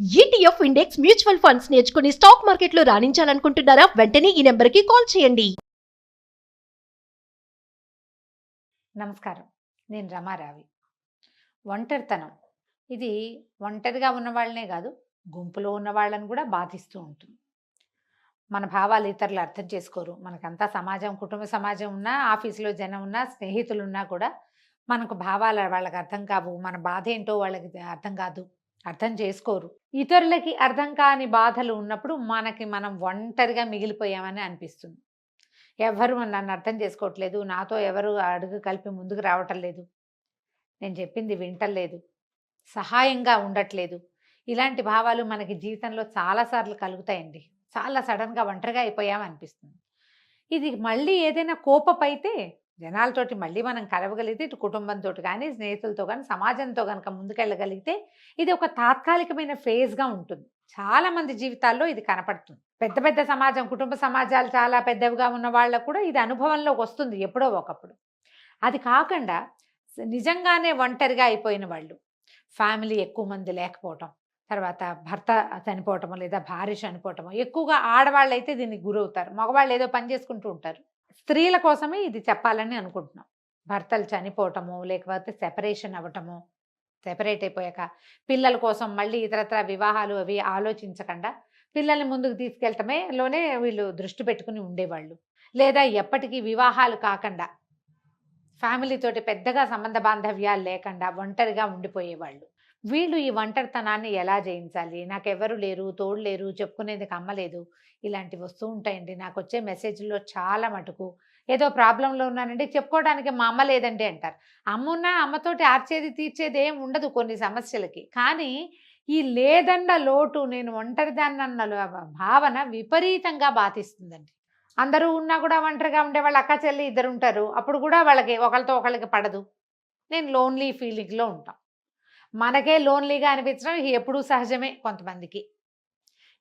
ETF index mutual funds నేర్చుకుని stock మార్కెట్లో రాణించాలనుకుంటున్నారా? వెంటనే ఈ నెంబర్కి కాల్ చేయండి. నమస్కారం. నేను రమారావి. ఒంటరితనం ఇది ఒంటరిగా ఉన్న వాళ్ళనే కాదు, గుంపులో ఉన్న వాళ్ళని కూడా బాధిస్తూ ఉంటుంది. మన భావాలు ఇతరులు అర్థం చేసుకోరు. మనకంతా సమాజం, కుటుంబ సమాజం ఉన్నా, ఆఫీసులో జనం ఉన్నా, స్నేహితులు ఉన్నా కూడా మనకు భావాలు వాళ్ళకి అర్థం కావు. మన బాధ ఏంటో వాళ్ళకి అర్థం కాదు, అర్థం చేసుకోరు. ఇతరులకి అర్థం కాని బాధలు ఉన్నప్పుడు మనకి మనం ఒంటరిగా మిగిలిపోయామని అనిపిస్తుంది. ఎవరు నన్ను అర్థం చేసుకోవట్లేదు, నాతో ఎవరు అడుగు కలిపి ముందుకు రావటం లేదు, నేను చెప్పింది వింటలేదు, సహాయంగా ఉండట్లేదు. ఇలాంటి భావాలు మనకి జీవితంలో చాలాసార్లు కలుగుతాయండి. చాలా సడన్గా ఒంటరిగా అయిపోయామనిపిస్తుంది. ఇది మళ్ళీ ఏదైనా కోపమైతే జనాలతోటి మళ్ళీ మనం కలవగలిగితే, ఇటు కుటుంబంతో కానీ, స్నేహితులతో కానీ, సమాజంతో కనుక ముందుకెళ్ళగలిగితే ఇది ఒక తాత్కాలికమైన ఫేజ్గా ఉంటుంది. చాలా మంది జీవితాల్లో ఇది కనపడుతుంది. పెద్ద పెద్ద సమాజం, కుటుంబ సమాజాలు చాలా పెద్దవిగా ఉన్న వాళ్ళకు కూడా ఇది అనుభవంలోకి వస్తుంది ఎప్పుడో ఒకప్పుడు. అది కాకుండా నిజంగానే ఒంటరిగా అయిపోయిన వాళ్ళు, ఫ్యామిలీ ఎక్కువ మంది లేకపోవటం, తర్వాత భర్త చనిపోవటము లేదా భార్య చనిపోవటము, ఎక్కువగా ఆడవాళ్ళు అయితే దీనికి గురవుతారు. మగవాళ్ళు ఏదో పని చేసుకుంటూ ఉంటారు. స్త్రీల కోసమే ఇది చెప్పాలని అనుకుంటున్నాం. భర్తలు చనిపోవటము, లేకపోతే సెపరేషన్ అవ్వటము, సెపరేట్ అయిపోయాక పిల్లల కోసం మళ్ళీ ఇతరత్ర వివాహాలు అవి ఆలోచించకుండా పిల్లల్ని ముందుకు తీసుకెళ్ళటమే లోనే వీళ్ళు దృష్టి పెట్టుకుని ఉండేవాళ్ళు. లేదా ఎప్పటికీ వివాహాలు కాకుండా ఫ్యామిలీతోటి పెద్దగా సంబంధ బాంధవ్యాలు లేకుండా ఒంటరిగా ఉండిపోయేవాళ్ళు. వీళ్ళు ఈ ఒంటరితనాన్ని ఎలా జయించాలి, నాకెవరు లేరు, తోడు లేరు, చెప్పుకునేందుకు అమ్మ లేదు, ఇలాంటివి వస్తూ ఉంటాయండి. నాకు వచ్చే మెసేజ్లో చాలా మటుకు ఏదో ప్రాబ్లంలో ఉన్నానండి, చెప్పుకోవడానికి మా అమ్మ లేదండి అంటారు. అమ్మ ఉన్నా అమ్మతోటి ఆర్చేది తీర్చేది ఏం ఉండదు కొన్ని సమస్యలకి. కానీ ఈ లేదన్న లోటు, నేను ఒంటరిదాన్నన్న భావన విపరీతంగా బాధిస్తుందండి. అందరూ ఉన్నా కూడా ఒంటరిగా ఉండేవాళ్ళు అక్క చెల్లి ఇద్దరు ఉంటారు. అప్పుడు కూడా వాళ్ళకి ఒకరితో ఒకరికి పడదు. నేను లోన్లీ ఫీలింగ్లో ఉంటాం. మనకే లోన్లీగా అనిపించడం ఎప్పుడూ సహజమే కొంతమందికి.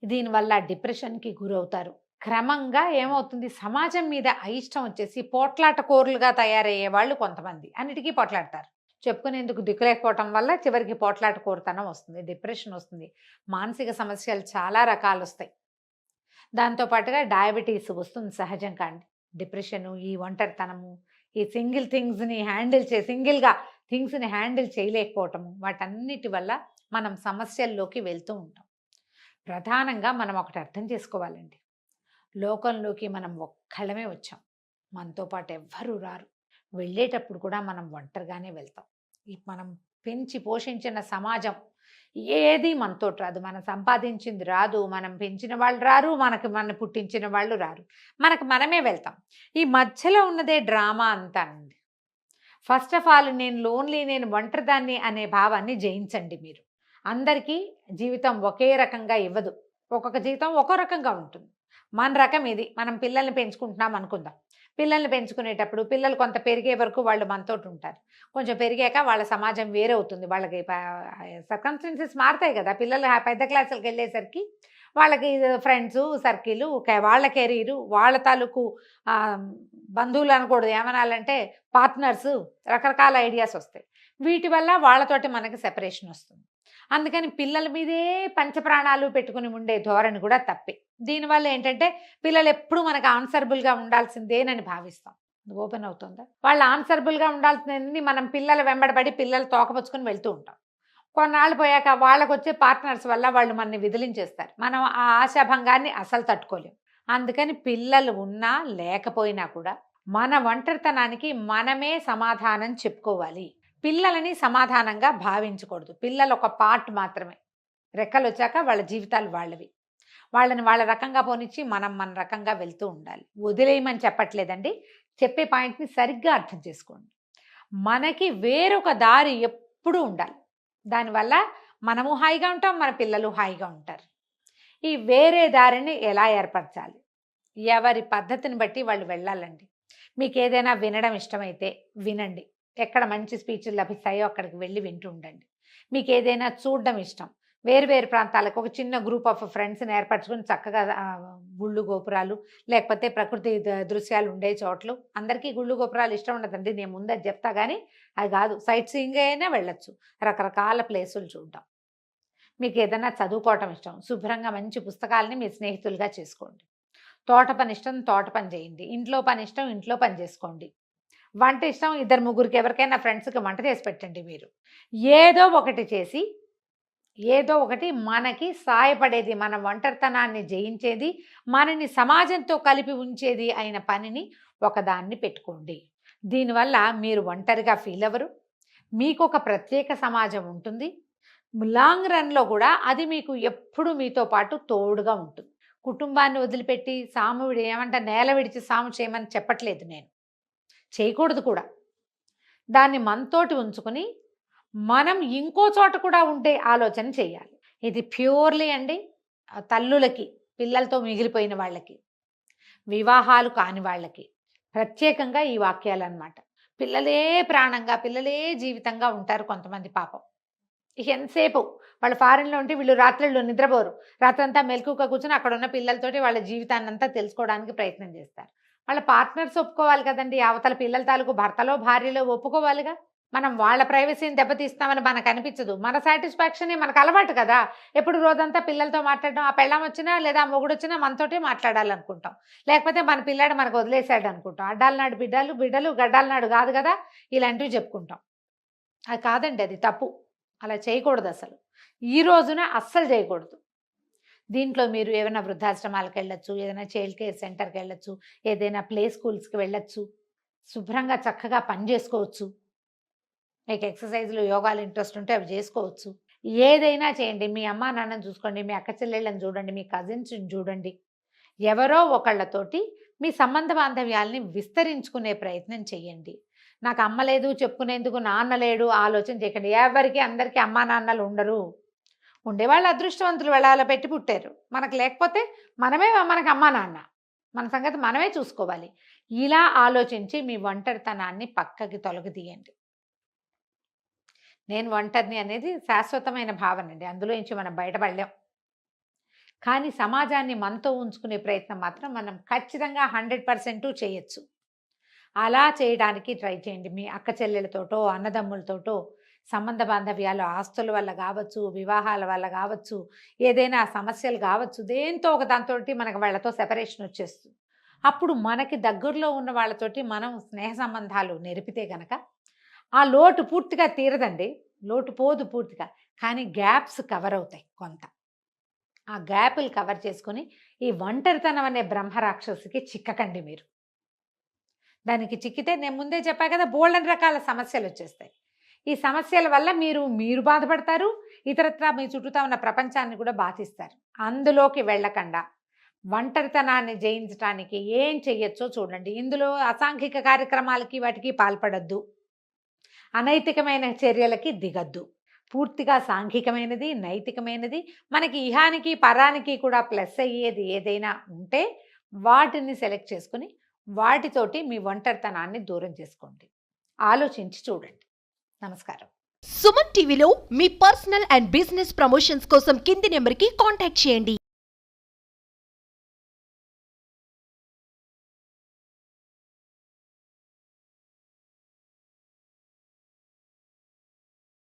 దీనివల్ల డిప్రెషన్కి గురవుతారు. క్రమంగా ఏమవుతుంది, సమాజం మీద అయిష్టం వచ్చేసి పోట్లాట కోరులుగా తయారయ్యే వాళ్ళు కొంతమంది అన్నిటికీ పోట్లాడతారు. చెప్పుకునేందుకు దిక్కులేకపోవటం వల్ల చివరికి పోట్లాట కోరుతనం వస్తుంది, డిప్రెషన్ వస్తుంది, మానసిక సమస్యలు చాలా రకాలు వస్తాయి. దాంతోపాటుగా డయాబెటీస్ వస్తుంది సహజం. కానీ డిప్రెషను, ఈ ఒంటరితనము, ఈ సింగిల్గా థింగ్స్ని హ్యాండిల్ చేయలేకపోవటము, వాటన్నిటి వల్ల మనం సమస్యల్లోకి వెళ్తూ ఉంటాం. ప్రధానంగా మనం ఒకటి అర్థం చేసుకోవాలండి, లోకంలోకి మనం ఒక్కళ్ళమే వచ్చాం, మనతో పాటు ఎవ్వరూ రారు. వెళ్ళేటప్పుడు కూడా మనం ఒంటరిగానే వెళ్తాం. మనం పెంచి పోషించిన సమాజం ఏది మనతోటి రాదు, మనం సంపాదించింది రాదు, మనం పెంచిన వాళ్ళు రారు, మన పుట్టించిన వాళ్ళు రారు, మనమే వెళ్తాం. ఈ మధ్యలో ఉన్నదే డ్రామా అంతా అండి. ఫస్ట్ ఆఫ్ ఆల్ నేను ఒంటరిదాన్ని అనే భావాన్ని జయించండి మీరు. అందరికీ జీవితం ఒకే రకంగా ఇవ్వదు, ఒక్కొక్క జీవితం ఒక్కో రకంగా ఉంటుంది. మన రకం ఇది. మనం పిల్లల్ని పెంచుకుంటున్నాం అనుకుందాం. పిల్లల్ని పెంచుకునేటప్పుడు పిల్లలు కొంత పెరిగే వరకు వాళ్ళు మనతోటి ఉంటారు. కొంచెం పెరిగాక వాళ్ళ సమాజం వేరే అవుతుంది, వాళ్ళకి సర్కమ్స్టెన్సెస్ మారుతాయి కదా. పిల్లలు పెద్ద క్లాసులకు వెళ్ళేసరికి వాళ్ళకి ఫ్రెండ్స్ సర్కిల్, వాళ్ళ కెరీరు, వాళ్ళ తాలూకు బంధువులు అనకూడదు, ఏమనాలంటే పార్ట్నర్స్, రకరకాల ఐడియాస్ వస్తాయి. వీటి వల్ల వాళ్ళతోటి మనకి సెపరేషన్ వస్తుంది. అందుకని పిల్లల మీదే పంచప్రాణాలు పెట్టుకుని ఉండే ధోరణి కూడా తప్పే. దీనివల్ల ఏంటంటే పిల్లలు ఎప్పుడు మనకు ఆన్సరబుల్గా ఉండాల్సిందేనని భావిస్తాం. ఓపెన్ అవుతుందా? వాళ్ళు ఆన్సరబుల్గా ఉండాల్సిందని మనం పిల్లల వెంబడబడి పిల్లలు తోకపుచ్చుకొని వెళ్తూ ఉంటాం. కొన్నాళ్ళు పోయాక వాళ్ళకు వచ్చే పార్ట్నర్స్ వల్ల వాళ్ళు మనని విదిలించేస్తారు. మనం ఆ ఆశాభంగాన్ని అసలు తట్టుకోలేం. అందుకని పిల్లలు ఉన్నా లేకపోయినా కూడా మన ఒంటరితనానికి మనమే సమాధానం చెప్పుకోవాలి. పిల్లలని సమాధానంగా భావించకూడదు. పిల్లలు ఒక పార్ట్ మాత్రమే. రెక్కలు వచ్చాక వాళ్ళ జీవితాలు వాళ్ళవి. వాళ్ళని వాళ్ళ రకంగా పోనిచ్చి మనం మన రకంగా వెళ్తూ ఉండాలి. వదిలేయమని చెప్పట్లేదండి, చెప్పే పాయింట్ని సరిగ్గా అర్థం చేసుకోండి. మనకి వేరొక దారి ఎప్పుడూ ఉండాలి. దానివల్ల మనము హాయిగా ఉంటాం, మన పిల్లలు హాయిగా ఉంటారు. ఈ వేరే దారిని ఎలా ఏర్పరచాలి? ఎవరి పద్ధతిని బట్టి వాళ్ళు వెళ్ళాలండి. మీకు ఏదైనా వినడం ఇష్టమైతే వినండి. ఎక్కడ మంచి స్పీచ్లు లభిస్తాయో అక్కడికి వెళ్ళి వింటూ ఉండండి. మీకు ఏదైనా చూడడం ఇష్టం, వేరు ప్రాంతాలకు ఒక చిన్న గ్రూప్ ఆఫ్ ఫ్రెండ్స్ని ఏర్పరచుకుని చక్కగా గుళ్ళు గోపురాలు లేకపోతే ప్రకృతి దృశ్యాలు ఉండే చోట్లు. అందరికీ గుళ్ళు గోపురాలు ఇష్టం ఉండదండి, నేను ముందే చెప్తా. కానీ అది కాదు, సైట్ సీయింగ్ అయినా వెళ్ళొచ్చు, రకరకాల ప్లేసులు చూడడం. మీకు ఏదైనా చదువుకోవటం ఇష్టం, శుభ్రంగా మంచి పుస్తకాలని మీ స్నేహితులుగా చేసుకోండి. తోట పని ఇష్టం, తోట పని చేయండి. ఇంట్లో పని ఇష్టం, ఇంట్లో పని చేసుకోండి. వంట ఇష్టం, ఇద్దరు ముగ్గురికి ఎవరికైనా ఫ్రెండ్స్కి వంట చేసి పెట్టండి. మీరు ఏదో ఒకటి చేసి, ఏదో ఒకటి మనకి సాయపడేది, మన ఒంటరితనాన్ని జయించేది, మనని సమాజంతో కలిపి ఉంచేది అయిన పనిని ఒకదాన్ని పెట్టుకోండి. దీనివల్ల మీరు ఒంటరిగా ఫీల్ అవ్వరు. మీకు ఒక ప్రత్యేక సమాజం ఉంటుంది. లాంగ్ రన్లో కూడా అది మీకు ఎప్పుడు మీతో పాటు తోడుగా ఉంటుంది. కుటుంబాన్ని వదిలిపెట్టి సాము నేల విడిచి సాము చేయమని చెప్పట్లేదు నేను, చేయకూడదు కూడా. దాన్ని మనతోటి ఉంచుకొని మనం ఇంకో చోట కూడా ఉండే ఆలోచన చేయాలి. ఇది ప్యూర్లీ అండి తల్లులకి, పిల్లలతో మిగిలిపోయిన వాళ్ళకి, వివాహాలు కాని వాళ్ళకి ప్రత్యేకంగా ఈ వాక్యాలు అన్నమాట. పిల్లలే ప్రాణంగా, పిల్లలే జీవితంగా ఉంటారు కొంతమంది పాపం. ఎంతసేపు వాళ్ళు ఫారెన్లో ఉంటే వీళ్ళు రాత్రుళ్ళు నిద్రపోరు, రాత్రంతా మెలకుగా కూర్చొని అక్కడ ఉన్న పిల్లలతోటి వాళ్ళ జీవితాన్ని అంతా తెలుసుకోవడానికి ప్రయత్నం చేస్తారు. వాళ్ళ పార్ట్నర్స్ ఒప్పుకోవాలి కదండి, అవతల పిల్లల తాలూకు భర్తలో భార్యలో ఒప్పుకోవాలిగా. మనం వాళ్ళ ప్రైవసీని దెబ్బతీస్తామని మనకు అనిపించదు. మన సాటిస్ఫాక్షనే మనకు అలవాటు కదా. ఎప్పుడు రోజంతా పిల్లలతో మాట్లాడడం, ఆ పెళ్ళాం వచ్చినా లేదా ఆ మొగుడు వచ్చినా మనతోటే మాట్లాడాలనుకుంటాం, లేకపోతే మన పిల్లాడు మనకు వదిలేశాడు అనుకుంటాం. అడ్డాల నాడు బిడ్డలు గడ్డాల నాడు కాదు కదా, ఇలాంటివి చెప్పుకుంటాం. అది కాదండి, అది తప్పు. అలా చేయకూడదు అసలు. ఈ రోజున అస్సలు చేయకూడదు. దీంట్లో మీరు ఏమైనా వృద్ధాశ్రమాలకు వెళ్ళొచ్చు, ఏదైనా చైల్డ్ కేర్ సెంటర్కి వెళ్ళొచ్చు, ఏదైనా ప్లే స్కూల్స్కి వెళ్ళొచ్చు, శుభ్రంగా చక్కగా పని చేసుకోవచ్చు. మీకు ఎక్సర్సైజ్లు యోగాలు ఇంట్రెస్ట్ ఉంటే అవి చేసుకోవచ్చు. ఏదైనా చేయండి. మీ అమ్మా నాన్నని చూసుకోండి, మీ అక్క చెల్లెళ్ళని చూడండి, మీ కజిన్స్ని చూడండి. ఎవరో ఒకళ్ళతోటి మీ సంబంధ బాంధవ్యాల్ని విస్తరించుకునే ప్రయత్నం చేయండి. నాకు అమ్మ లేదు చెప్పుకునేందుకు, నాన్న లేడు ఆలోచన చేయకండి. ఎవరికి అందరికీ అమ్మా నాన్నలు ఉండరు. ఉండేవాళ్ళు అదృష్టవంతులు, వెళ్ళాల పెట్టి పుట్టారు. మనకు లేకపోతే మనకి అమ్మా నాన్న, మన సంగతి మనమే చూసుకోవాలి. ఇలా ఆలోచించి మీ ఒంటరితనాన్ని పక్కకి తొలగితీయండి. నేను ఒంటరిని అనేది శాశ్వతమైన భావన అండి, అందులో నుంచి మనం బయటపడలేం. కానీ సమాజాన్ని మనతో ఉంచుకునే ప్రయత్నం మాత్రం మనం ఖచ్చితంగా 100% చేయొచ్చు. అలా చేయడానికి ట్రై చేయండి. మీ అక్క చెల్లెలతోటో, అన్నదమ్ములతోటో సంబంధ బాంధవ్యాలు, ఆస్తుల వల్ల కావచ్చు, వివాహాల వల్ల కావచ్చు, ఏదైనా సమస్యలు కావచ్చు, దేంతో ఒక దాంతో మనకు వాళ్ళతో సెపరేషన్ వచ్చేస్తుంది. అప్పుడు మనకి దగ్గరలో ఉన్న వాళ్ళతోటి మనం స్నేహ సంబంధాలు నెరిపితే గనక ఆ లోటు పూర్తిగా తీరదండి, లోటు పోదు పూర్తిగా, కానీ గ్యాప్స్ కవర్ అవుతాయి కొంత. ఆ గ్యాపులు కవర్ చేసుకొని ఈ ఒంటరితనం అనే బ్రహ్మరాక్షసికి చిక్కకండి మీరు. దానికి చిక్కితే నేను ముందే చెప్పా కదా, బోల్డని రకాల సమస్యలు వచ్చేస్తాయి. ఈ సమస్యల వల్ల మీరు బాధపడతారు, ఇతరత్రా మీ చుట్టూతా ఉన్న ప్రపంచాన్ని కూడా బాధిస్తారు. అందులోకి వెళ్ళకుండా ఒంటరితనాన్ని జయించడానికి ఏం చెయ్యొచ్చో చూడండి. ఇందులో అసాంఘిక కార్యక్రమాలకి వాటికి పాల్పడద్దు, అనైతికమైన చర్యలకి దిగద్దు. పూర్తిగా సాంఘికమైనది, నైతికమైనది, మనకి ఇహానికి పరానికి కూడా ప్లస్ అయ్యేది ఏదైనా ఉంటే వాటిని సెలెక్ట్ చేసుకుని వాటితోటి మీ ఒంటరితనాన్ని దూరం చేసుకోండి. ఆలోచించి చూడండి. నమస్కారం. సుమన్ టీవీలో మీ పర్సనల్ అండ్ బిజినెస్ ప్రమోషన్స్ కోసం కింది నెంబర్కి కాంటాక్ట్ చేయండి.